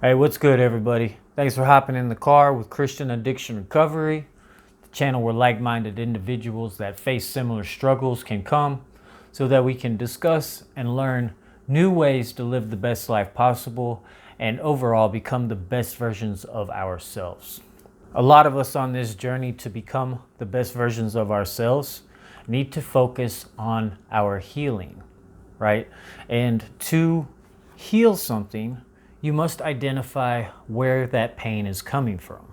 Hey, what's good, everybody? Thanks for hopping in the car with Christian Addiction Recovery, the channel where like-minded individuals that face similar struggles can come so that we can discuss and learn new ways to live the best life possible and overall become the best versions of ourselves. A lot of us on this journey to become the best versions of ourselves need to focus on our healing, right? And to heal something, you must identify where that pain is coming from.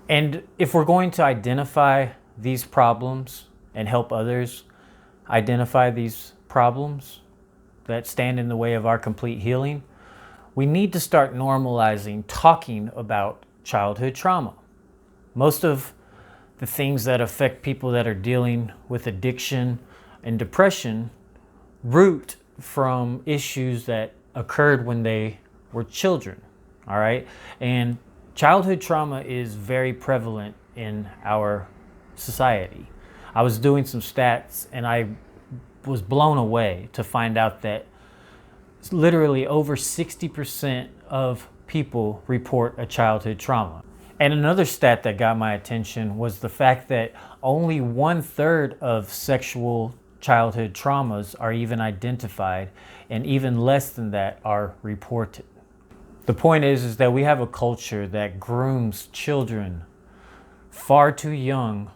And if we're going to identify these problems and help others identify these problems that stand in the way of our complete healing, we need to start normalizing talking about childhood trauma. Most of the things that affect people that are dealing with addiction and depression root from issues that occurred when they were children, all right? And childhood trauma is very prevalent in our society. I was doing some stats and I was blown away to find out that literally over 60% of people report a childhood trauma. And another stat that got my attention was the fact that only 1/3 of sexual childhood traumas are even identified, and even less than that are reported. The point is that we have a culture that grooms children far too young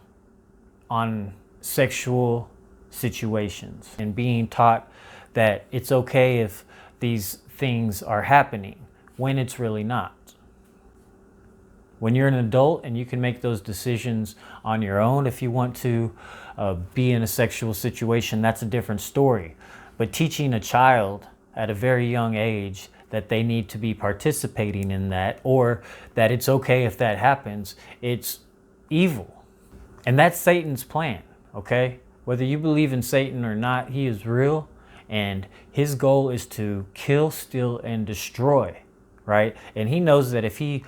on sexual situations and being taught that it's okay if these things are happening when it's really not. When you're an adult and you can make those decisions on your own, if you want to be in a sexual situation, that's a different story. But teaching a child at a very young age that they need to be participating in that, or that it's okay if that happens, it's evil. And that's Satan's plan, okay? Whether you believe in Satan or not, he is real, and his goal is to kill, steal, and destroy, right? And he knows that if he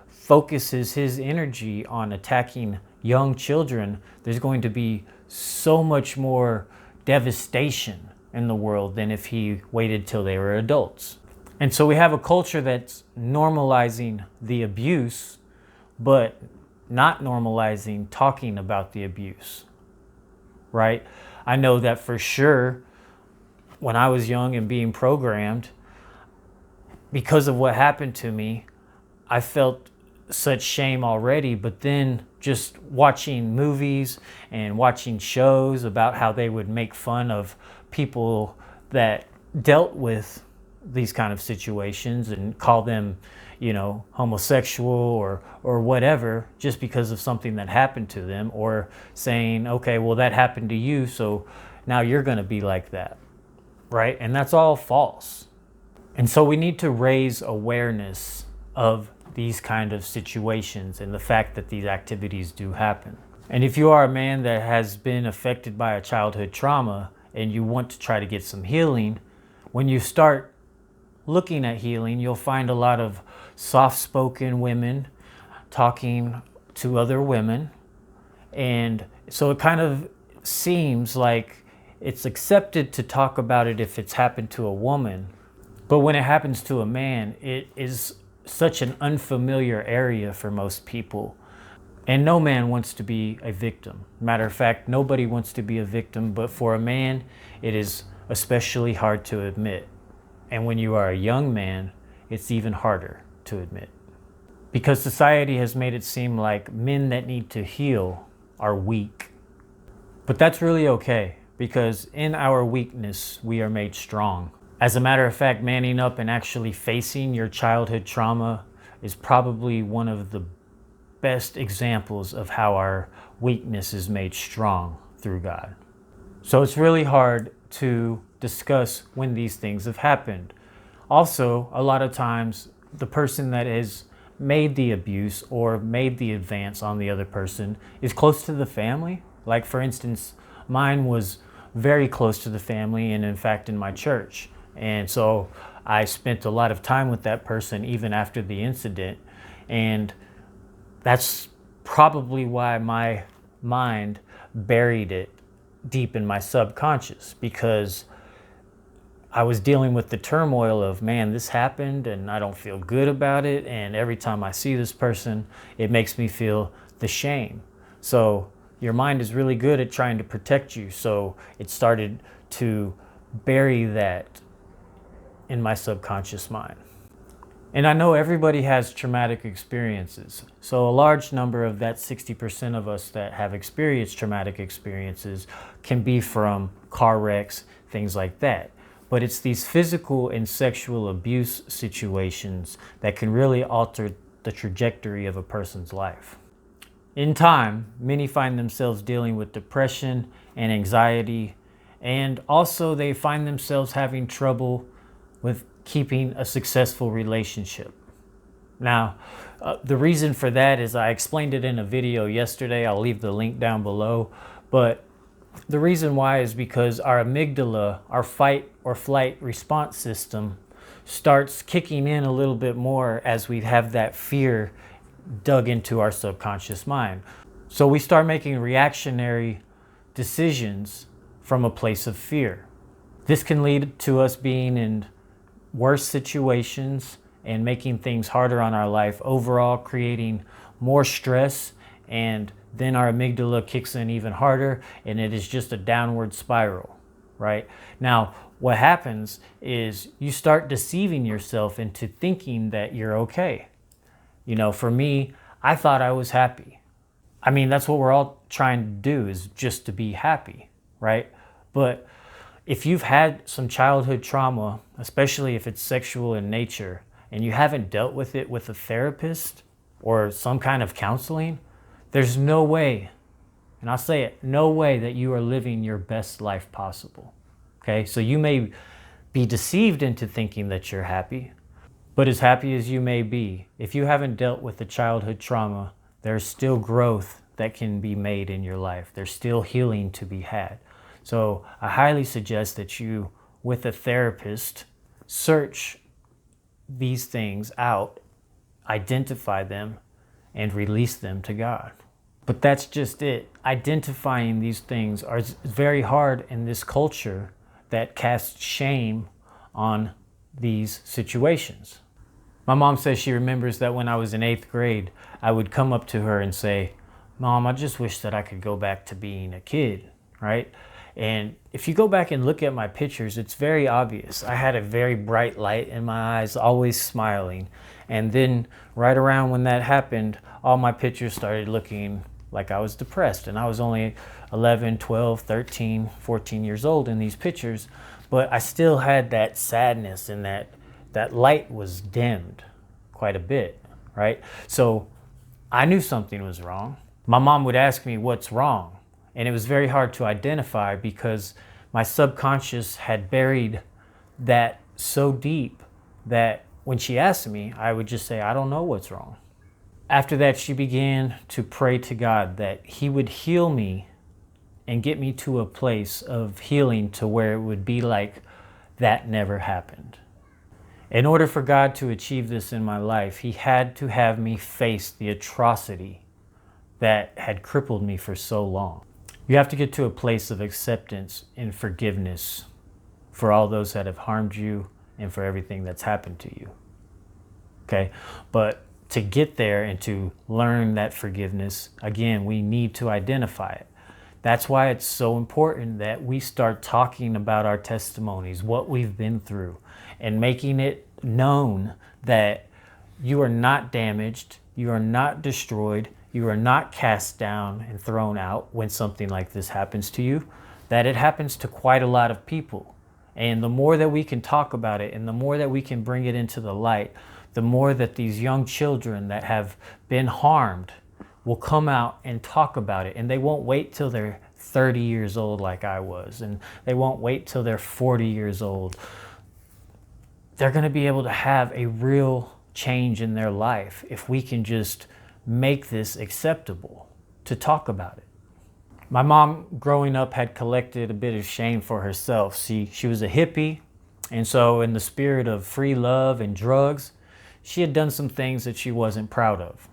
focuses his energy on attacking young children, there's going to be so much more devastation in the world than if he waited till they were adults. And so we have a culture that's normalizing the abuse, but not normalizing talking about the abuse, right? I know that for sure when I was young and being programmed, because of what happened to me, I felt such shame already, but then just watching movies and watching shows about how they would make fun of people that dealt with these kind of situations and call them, homosexual or whatever, just because of something that happened to them, or saying, okay, well, that happened to you, so now you're going to be like that, right? And that's all false. And so we need to raise awareness of these kind of situations and the fact that these activities do happen. And if you are a man that has been affected by a childhood trauma and you want to try to get some healing, when you start looking at healing, you'll find a lot of soft-spoken women talking to other women. And so it kind of seems like it's accepted to talk about it if it's happened to a woman. But when it happens to a man, it is such an unfamiliar area for most people. And no man wants to be a victim. Matter of fact, nobody wants to be a victim, but for a man, it is especially hard to admit. And when you are a young man, it's even harder to admit. Because society has made it seem like men that need to heal are weak. But that's really okay, because in our weakness, we are made strong. As a matter of fact, manning up and actually facing your childhood trauma is probably one of the best examples of how our weakness is made strong through God. So it's really hard to discuss when these things have happened. Also, a lot of times, the person that has made the abuse or made the advance on the other person is close to the family. Like, for instance, mine was very close to the family, and in fact, in my church. And so I spent a lot of time with that person even after the incident. And that's probably why my mind buried it deep in my subconscious, because I was dealing with the turmoil of, man, this happened and I don't feel good about it. And every time I see this person, it makes me feel the shame. So your mind is really good at trying to protect you. So it started to bury that in my subconscious mind. And I know everybody has traumatic experiences. So a large number of that 60% of us that have experienced traumatic experiences can be from car wrecks, things like that. But it's these physical and sexual abuse situations that can really alter the trajectory of a person's life. In time, many find themselves dealing with depression and anxiety, and also they find themselves having trouble with keeping a successful relationship. Now, the reason for that is I explained it in a video yesterday. I'll leave the link down below. But the reason why is because our amygdala, our fight or flight response system, starts kicking in a little bit more as we have that fear dug into our subconscious mind. So we start making reactionary decisions from a place of fear. This can lead to us being in worse situations and making things harder on our life, overall creating more stress, and then our amygdala kicks in even harder, and it is just a downward spiral, right? Now, what happens is you start deceiving yourself into thinking that you're okay. You know, for me, I thought I was happy. I mean, that's what we're all trying to do, is just to be happy, right? But if you've had some childhood trauma, especially if it's sexual in nature, and you haven't dealt with it with a therapist or some kind of counseling, there's no way, and I'll say it, no way that you are living your best life possible. Okay, so you may be deceived into thinking that you're happy, but as happy as you may be, if you haven't dealt with the childhood trauma, there's still growth that can be made in your life. There's still healing to be had. So I highly suggest that you, with a therapist, search these things out, identify them, and release them to God. But that's just it. Identifying these things is very hard in this culture that casts shame on these situations. My mom says she remembers that when I was in 8th grade, I would come up to her and say, "Mom, I just wish that I could go back to being a kid," right? And if you go back and look at my pictures, it's very obvious. I had a very bright light in my eyes, always smiling. And then right around when that happened, all my pictures started looking like I was depressed. And I was only 11, 12, 13, 14 years old in these pictures. But I still had that sadness, and that light was dimmed quite a bit, right? So I knew something was wrong. My mom would ask me, "What's wrong?" And it was very hard to identify because my subconscious had buried that so deep that when she asked me, I would just say, "I don't know what's wrong." After that, she began to pray to God that He would heal me and get me to a place of healing to where it would be like that never happened. In order for God to achieve this in my life, He had to have me face the atrocity that had crippled me for so long. You have to get to a place of acceptance and forgiveness for all those that have harmed you and for everything that's happened to you. Okay? But to get there and to learn that forgiveness, again, we need to identify it. That's why it's so important that we start talking about our testimonies, what we've been through, and making it known that you are not damaged, you are not destroyed, you are not cast down and thrown out when something like this happens to you, that it happens to quite a lot of people. And the more that we can talk about it and the more that we can bring it into the light, the more that these young children that have been harmed will come out and talk about it. And they won't wait till they're 30 years old like I was, and they won't wait till they're 40 years old. They're going to be able to have a real change in their life if we can just make this acceptable to talk about it. My mom, growing up, had collected a bit of shame for herself. She was a hippie, and so in the spirit of free love and drugs, she had done some things that she wasn't proud of.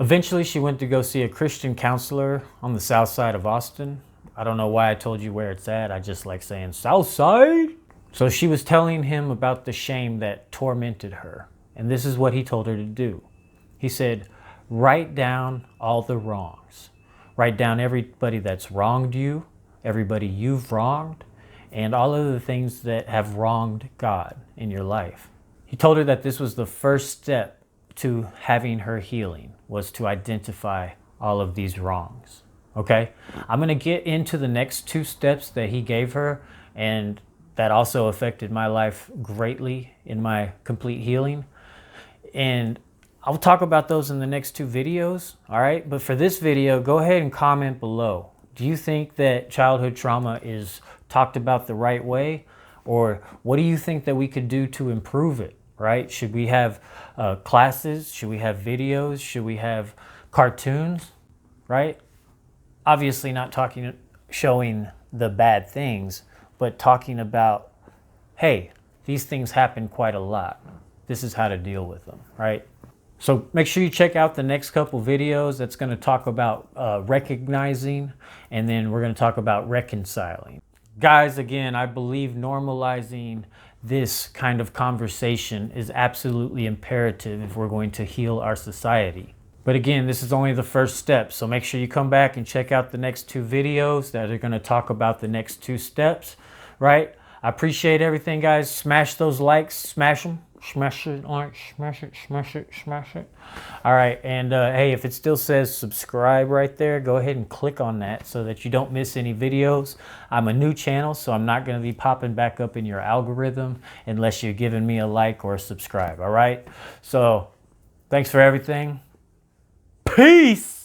Eventually, she went to go see a Christian counselor on the south side of Austin. I don't know why I told you where it's at. I just like saying south side. So she was telling him about the shame that tormented her. And this is what he told her to do. He said, write down all the wrongs. Write down everybody that's wronged you, everybody you've wronged, and all of the things that have wronged God in your life. He told her that this was the first step to having her healing, was to identify all of these wrongs. Okay? I'm going to get into the next 2 steps that he gave her, and that also affected my life greatly in my complete healing. And I'll talk about those in the next 2 videos, all right? But for this video, go ahead and comment below. Do you think that childhood trauma is talked about the right way? Or what do you think that we could do to improve it, right? Should we have classes? Should we have videos? Should we have cartoons, right? Obviously not showing the bad things, but talking about, hey, these things happen quite a lot. This is how to deal with them, right? So make sure you check out the next couple videos. That's going to talk about recognizing, and then we're going to talk about reconciling. Guys, again, I believe normalizing this kind of conversation is absolutely imperative if we're going to heal our society. But again, this is only the first step, so make sure you come back and check out the next 2 videos that are going to talk about the next 2 steps, right? I appreciate everything, guys. Smash those likes, smash them. Smash it, like, smash it, smash it, smash it. All right, and hey, if it still says subscribe right there, go ahead and click on that so that you don't miss any videos. I'm a new channel, so I'm not going to be popping back up in your algorithm unless you're giving me a like or a subscribe, all right? So, thanks for everything. Peace!